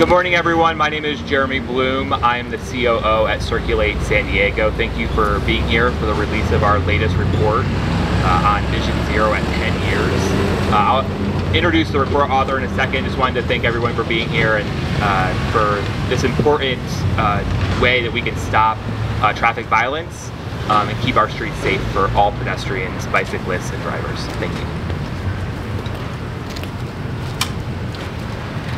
Good morning, everyone. My name is Jeremy Bloom. I am the COO at Circulate San Diego. Thank you for being here for the release of our latest report on Vision Zero at 10 years. I'll introduce the report author in a second. Just wanted to thank everyone for being here and for this important way that we can stop traffic violence and keep our streets safe for all pedestrians, bicyclists, and drivers. Thank you.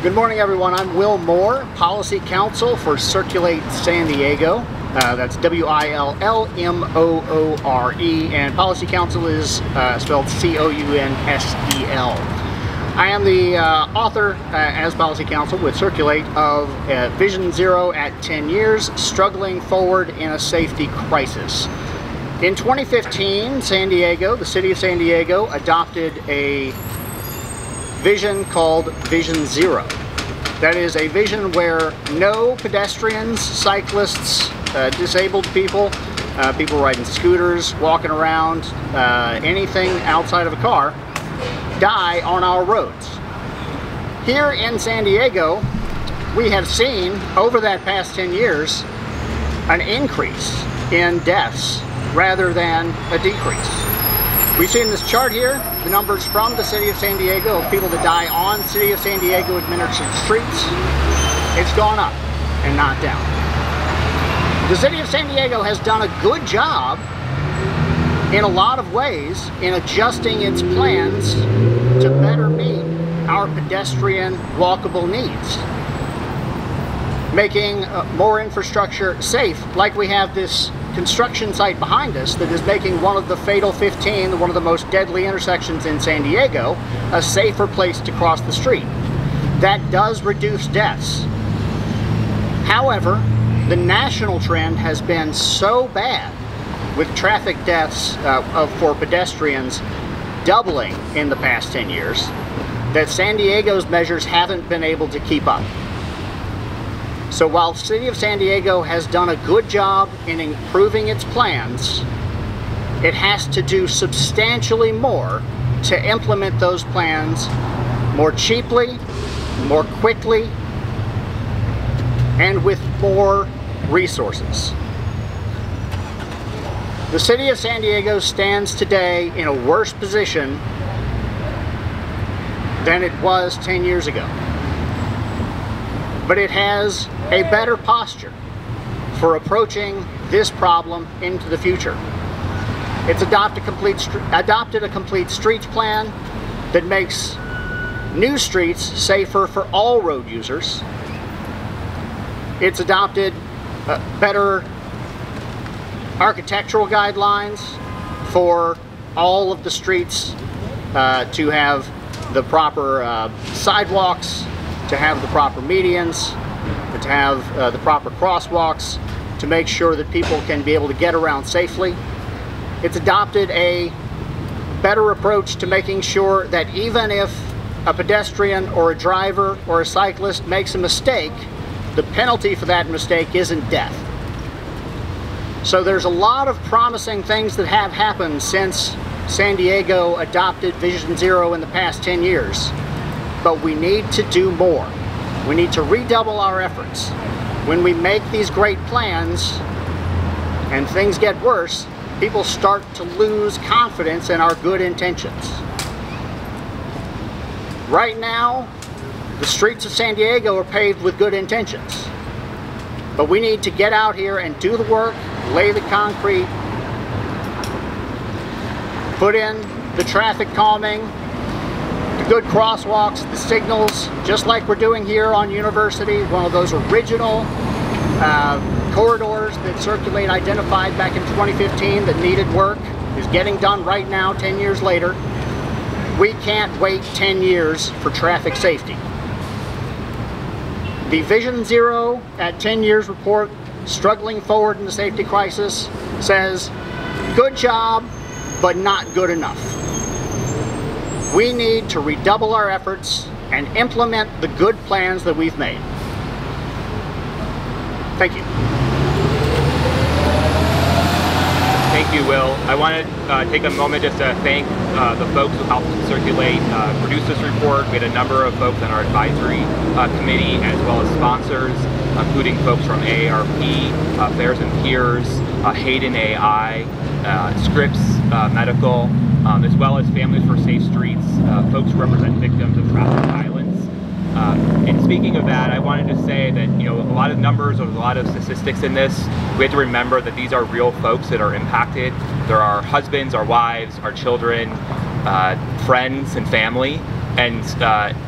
Good morning, everyone. I'm wmoore, Policy Counsel for Circulate San Diego. That's WILLMOORE, and Policy Counsel is spelled COUNSEL. I am the author, as Policy Counsel with Circulate, of Vision Zero at 10 years, Struggling Forward in a Safety Crisis. In 2015, San Diego, the city of San Diego, adopted a vision called Vision Zero. That is a vision where no pedestrians, cyclists, disabled people, people riding scooters, walking around, anything outside of a car, die on our roads. Here in San Diego, we have seen over that past 10 years an increase in deaths rather than a decrease. We've seen this chart here, the numbers from the City of San Diego of people that die on City of San Diego administered streets. It's gone up and not down. The City of San Diego has done a good job in a lot of ways in adjusting its plans to better meet our pedestrian walkable needs. Making more infrastructure safe, like we have this construction site behind us that is making one of the fatal 15, one of the most deadly intersections in San Diego, a safer place to cross the street. That does reduce deaths. However, the national trend has been so bad with traffic deaths for pedestrians doubling in the past 10 years that San Diego's measures haven't been able to keep up. So while the City of San Diego has done a good job in improving its plans, it has to do substantially more to implement those plans more cheaply, more quickly, and with more resources. The City of San Diego stands today in a worse position than it was 10 years ago. But it has a better posture for approaching this problem into the future. It's adopted a complete streets plan that makes new streets safer for all road users. It's adopted better architectural guidelines for all of the streets to have the proper sidewalks, to have the proper medians, to have the proper crosswalks, to make sure that people can be able to get around safely. It's adopted a better approach to making sure that even if a pedestrian or a driver or a cyclist makes a mistake, the penalty for that mistake isn't death. So there's a lot of promising things that have happened since San Diego adopted Vision Zero in the past 10 years. But we need to do more. We need to redouble our efforts. When we make these great plans and things get worse, people start to lose confidence in our good intentions. Right now, the streets of San Diego are paved with good intentions. But we need to get out here and do the work, lay the concrete, put in the traffic calming, the good crosswalks, the signals, just like we're doing here on University, one of those original corridors that Circulate identified back in 2015 that needed work is getting done right now, 10 years later. We can't wait 10 years for traffic safety. The Vision Zero at 10 years report, Struggling Forward in the Safety Crisis, says, good job, but not good enough. We need to redouble our efforts and implement the good plans that we've made. Thank you. Thank you, Will. I want to take a moment just to thank the folks who helped Circulate produce this report. We had a number of folks on our advisory committee, as well as sponsors, including folks from AARP, Fairs and Peers, Hayden AI, Scripps Medical, as well as Families for Safe Streets, folks who represent victims of traffic violence. And speaking of that, I wanted to say that, you know, a lot of numbers, a lot of statistics in this. We have to remember that these are real folks that are impacted. There are husbands, our wives, our children, friends, and family. And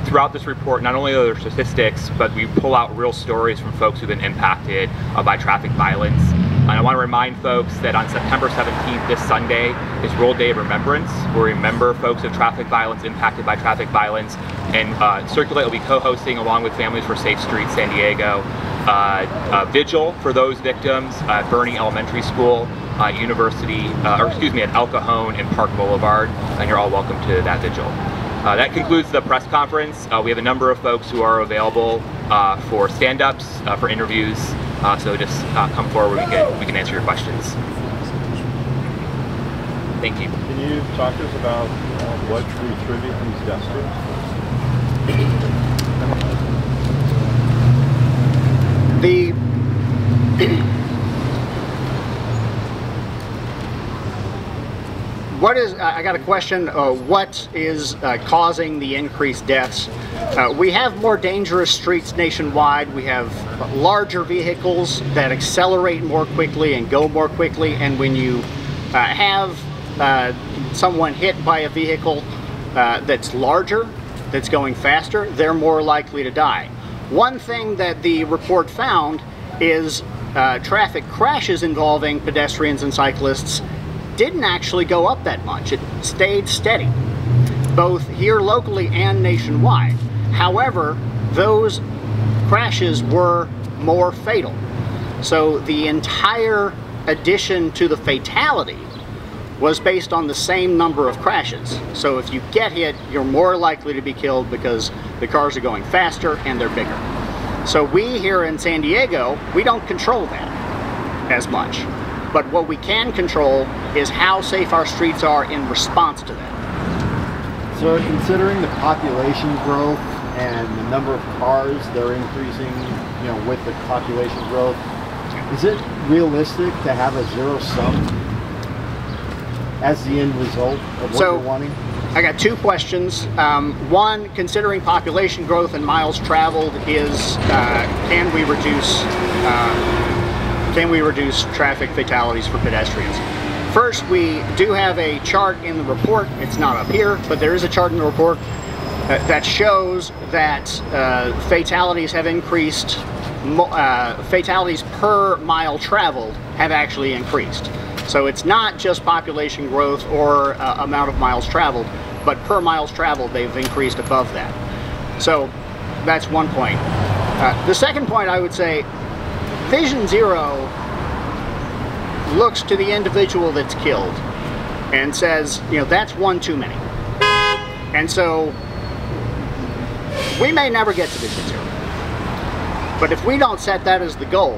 throughout this report, not only are there statistics, but we pull out real stories from folks who've been impacted by traffic violence. And I want to remind folks that on September 17th, this Sunday, is World Day of Remembrance. We'll remember folks of traffic violence impacted by traffic violence. And Circulate will be co-hosting, along with Families for Safe Streets San Diego, a vigil for those victims at Bernie Elementary School, University, at El Cajon and Park Boulevard. And you're all welcome to that vigil. That concludes the press conference. We have a number of folks who are available for stand-ups, for interviews. So just come forward, we can answer your questions. Thank you. Can you talk to us about what we attribute these deaths to? I got a question. What is causing the increased deaths? We have more dangerous streets nationwide. We have larger vehicles that accelerate more quickly and go more quickly. And when you have someone hit by a vehicle that's larger, that's going faster, they're more likely to die. One thing that the report found is traffic crashes involving pedestrians and cyclists didn't actually go up that much. It stayed steady, both here locally and nationwide. However, those crashes were more fatal. So the entire addition to the fatality was based on the same number of crashes. So if you get hit, you're more likely to be killed because the cars are going faster and they're bigger. So we here in San Diego, we don't control that as much. But what we can control is how safe our streets are in response to that. So considering the population growth and the number of cars that are increasing, you know, with the population growth, is it realistic to have a zero sum as the end result of what you're wanting? I got two questions. One, considering population growth and miles traveled, is can we reduce traffic fatalities for pedestrians? First, we do have a chart in the report. It's not up here, but there is a chart in the report that shows that fatalities have increased. Fatalities per mile traveled have actually increased. So it's not just population growth or amount of miles traveled, but per miles traveled they've increased above that. So that's one point. The second point, I would say, Vision Zero looks to the individual that's killed and says, you know, that's one too many. And so we may never get to Vision Zero. But if we don't set that as the goal,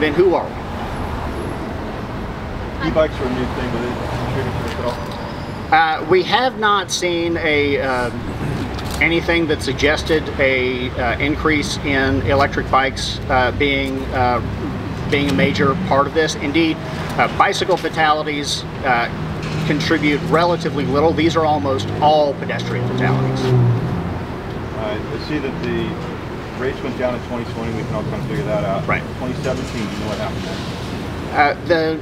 then who are we? E-bikes are a new thing, but it contribute to this at all? We have not seen anything that suggested a increase in electric bikes being a major part of this. Indeed, bicycle fatalities contribute relatively little. These are almost all pedestrian fatalities. I see that the rates went down in 2020. We can all kind of figure that out. Right. 2017, you know what happened there?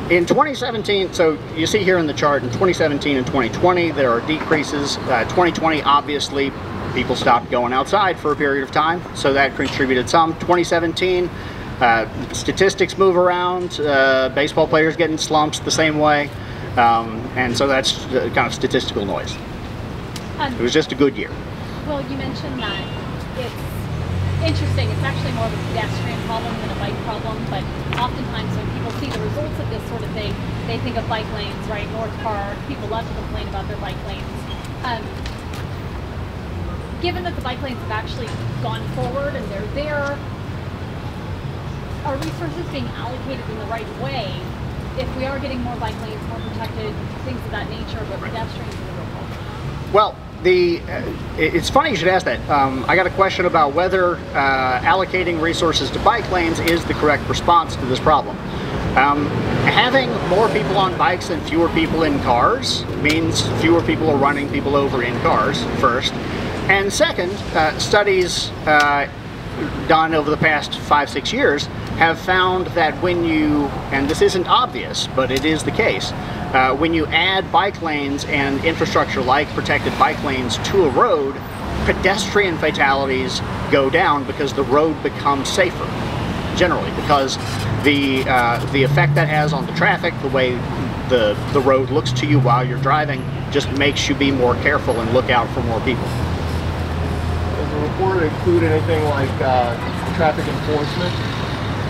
In 2017, so you see here in the chart, in 2017 and 2020, there are decreases. 2020, obviously, people stopped going outside for a period of time, so that contributed some. 2017, statistics move around. Baseball players get in slumps the same way, and so that's kind of statistical noise. It was just a good year. Well, you mentioned that it's interesting. It's actually more of a pedestrian problem than a bike problem, but oftentimes when people see the results of this sort of thing, they think of bike lanes, right? North Park, people love to complain about their bike lanes. Given that the bike lanes have actually gone forward and they're there, are resources being allocated in the right way if we are getting more bike lanes, more protected, things of that nature, but pedestrians is a real problem. Well, it's funny you should ask that. I got a question about whether allocating resources to bike lanes is the correct response to this problem. Having more people on bikes and fewer people in cars means fewer people are running people over in cars, first. And second, studies done over the past 5-6 years have found that when you, and this isn't obvious, but it is the case, when you add bike lanes and infrastructure like protected bike lanes to a road, pedestrian fatalities go down because the road becomes safer, generally, because the effect that has on the traffic, the way the road looks to you while you're driving, just makes you be more careful and look out for more people. Does the report include anything like traffic enforcement?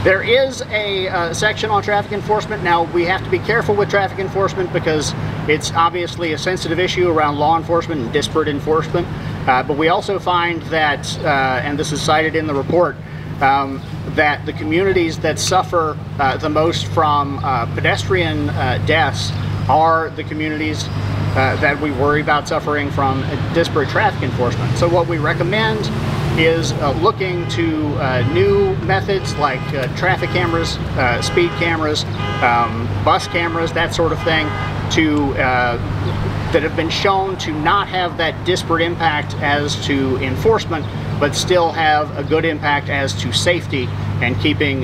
There is a section on traffic enforcement. Now, we have to be careful with traffic enforcement because it's obviously a sensitive issue around law enforcement and disparate enforcement. But we also find that, and this is cited in the report, that the communities that suffer the most from pedestrian deaths are the communities that we worry about suffering from disparate traffic enforcement. So what we recommend is looking to new methods like traffic cameras, speed cameras, bus cameras, that sort of thing, that have been shown to not have that disparate impact as to enforcement, but still have a good impact as to safety and keeping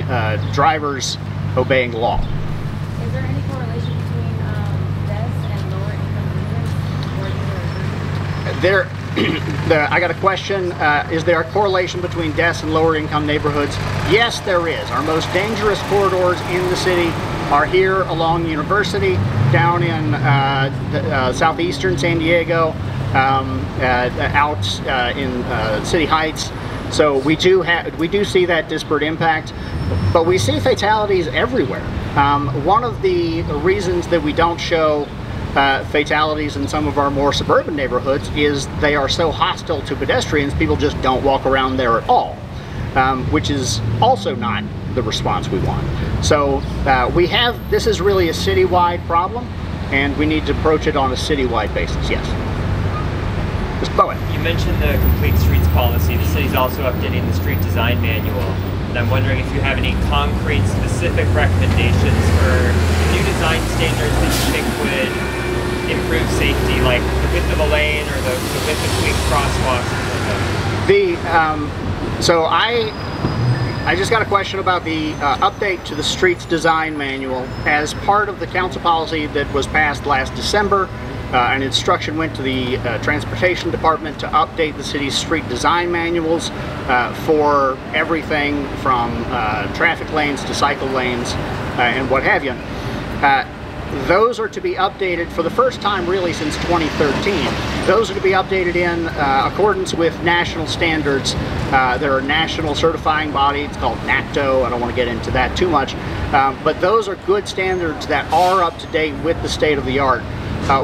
drivers obeying the law. Is there any correlation between deaths and lower income neighborhoods? I got a question. Is there a correlation between deaths and lower income neighborhoods? Yes, there is. Our most dangerous corridors in the city are here along University, down in southeastern San Diego, out in City Heights. So we do see that disparate impact, but we see fatalities everywhere. One of the reasons that we don't show fatalities in some of our more suburban neighborhoods is they are so hostile to pedestrians, people just don't walk around there at all, which is also not the response we want. So this is really a citywide problem, and we need to approach it on a citywide basis, yes. Ms. Bowen. You mentioned the Complete Streets policy. The city's also updating the street design manual. And I'm wondering if you have any concrete, specific recommendations for new design standards that you think would improve safety, like the width of a lane or the width between crosswalks, things like that. So I just got a question about the update to the streets design manual. As part of the council policy that was passed last December, an instruction went to the transportation department to update the city's street design manuals for everything from traffic lanes to cycle lanes and what have you. Those are to be updated for the first time really since 2013. Those are to be updated in accordance with national standards. There are national certifying body, it's called NACTO, I don't want to get into that too much, but those are good standards that are up to date with the state of the art.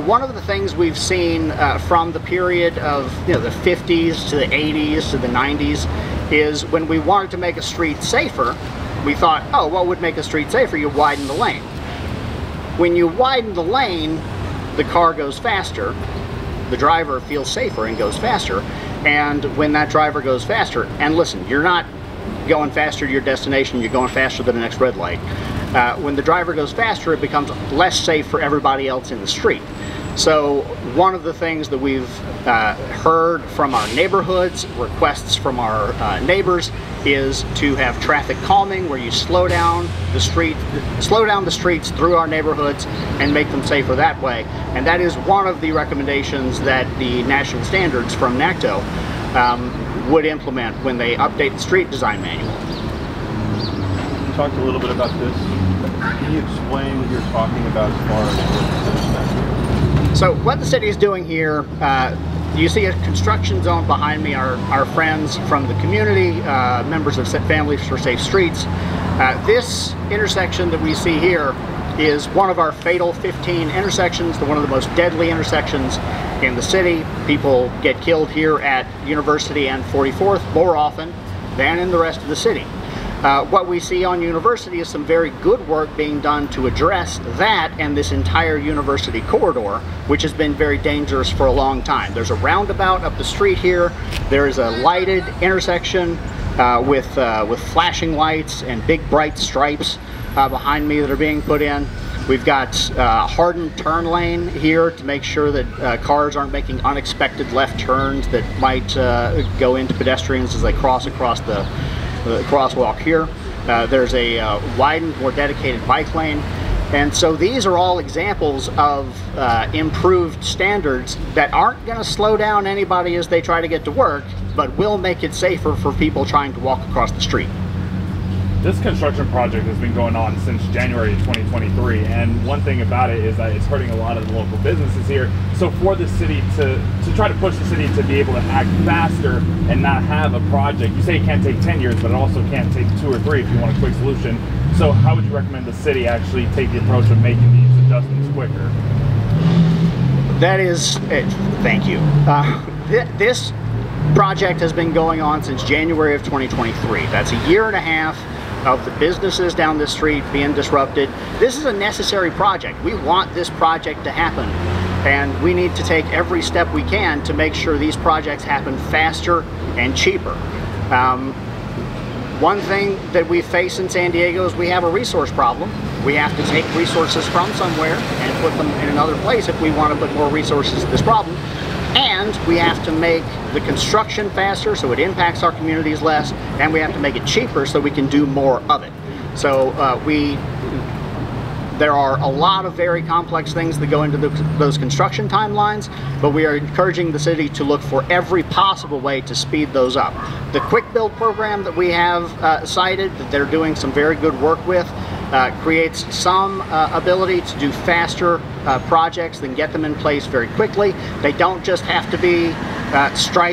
One of the things we've seen from the period of the 50s to the 80s to the 90s is when we wanted to make a street safer, we thought, oh, what would make a street safer? You widen the lane. When you widen the lane, the car goes faster, the driver feels safer and goes faster, and when that driver goes faster, and listen, you're not going faster to your destination, you're going faster than the next red light. When the driver goes faster, it becomes less safe for everybody else in the street. So one of the things that we've heard from our neighborhoods, requests from our neighbors, is to have traffic calming, where you slow down the streets through our neighborhoods and make them safer that way. And that is one of the recommendations that the national standards from NACTO would implement when they update the street design manual. You talked a little bit about this. Can you explain what you're talking about as far as that? So what the city is doing here, you see a construction zone behind me, our friends from the community, members of Families for Safe Streets. This intersection that we see here is one of our fatal 15 intersections, one of the most deadly intersections in the city. People get killed here at University and 44th more often than in the rest of the city. What we see on University is some very good work being done to address that and this entire University corridor, which has been very dangerous for a long time. There's a roundabout up the street here. There is a lighted intersection with flashing lights and big bright stripes behind me that are being put in. We've got a hardened turn lane here to make sure that cars aren't making unexpected left turns that might go into pedestrians as they cross across the crosswalk here. There's a widened, more dedicated bike lane. And so these are all examples of improved standards that aren't going to slow down anybody as they try to get to work, but will make it safer for people trying to walk across the street. This construction project has been going on since January of 2023, and one thing about it is that it's hurting a lot of the local businesses here. So for the city to try to push the city to be able to act faster and not have a project, you say it can't take 10 years, but it also can't take 2 or 3 if you want a quick solution. So how would you recommend the city actually take the approach of making these adjustments quicker? That is, thank you. This project has been going on since January of 2023. That's a year and a half of the businesses down the street being disrupted. This is a necessary project. We want this project to happen, and we need to take every step we can to make sure these projects happen faster and cheaper. One thing that we face in San Diego is we have a resource problem. We have to take resources from somewhere and put them in another place if we want to put more resources to this problem. And we have to make the construction faster so it impacts our communities less, and we have to make it cheaper so we can do more of it. So there are a lot of very complex things that go into those construction timelines, but we are encouraging the city to look for every possible way to speed those up. The quick build program that we have cited, that they're doing some very good work with, creates some ability to do faster projects and get them in place very quickly. They don't just have to be strike